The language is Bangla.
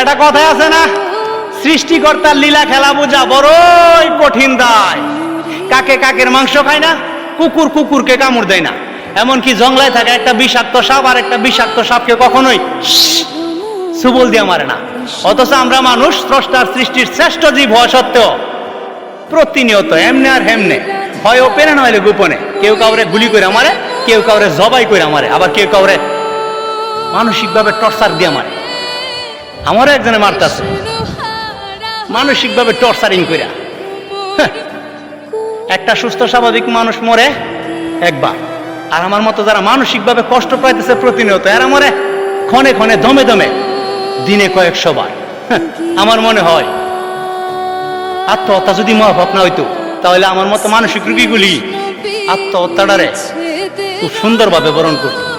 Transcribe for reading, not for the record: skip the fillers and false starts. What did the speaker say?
এটা কথায় আছে না, সৃষ্টিকর্তার লীলা খেলা বোঝা বড়ই কঠিন দায়। কাকে কাকের মাংস খায় না, কুকুর কুকুরকে কামড় দেয় না, এমনকি জঙ্গলায় থাকে একটা বিষাক্ত সাপ আর একটা বিষাক্ত সাপকে কখনোই সুবল দিয়ে মারে না। অথচ আমরা মানুষ স্রষ্টার সৃষ্টির শ্রেষ্ঠ জীব হওয়া সত্ত্বেও প্রতিনিয়ত এমনে আর হেমনে, হয় ওপেনে নইলে গোপনে, কেউ কাউরে গুলি করে মারে, কেউ কাউরে জবাই করে মারে, আবার কেউ কাউরে মানসিকভাবে টর্চার দিয়ে মারে। আমারও একজনে মারতেছে মানসিকভাবে টর্চারিং করে। একটা সুস্থ স্বাভাবিক মানুষ মরে একবার, আর আমার মতো যারা মানসিকভাবে কষ্ট পাইতেছে প্রতিনিয়ত, এরা মরে ক্ষণে ক্ষণে দমে দমে দিনে কয়েকশো বার। আমার মনে হয় আত্মহত্যা যদি মহাপাপ না হইতো, তাহলে আমার মতো মানসিক রোগীগুলি আত্মহত্যাটারে খুব সুন্দরভাবে বরণ করত।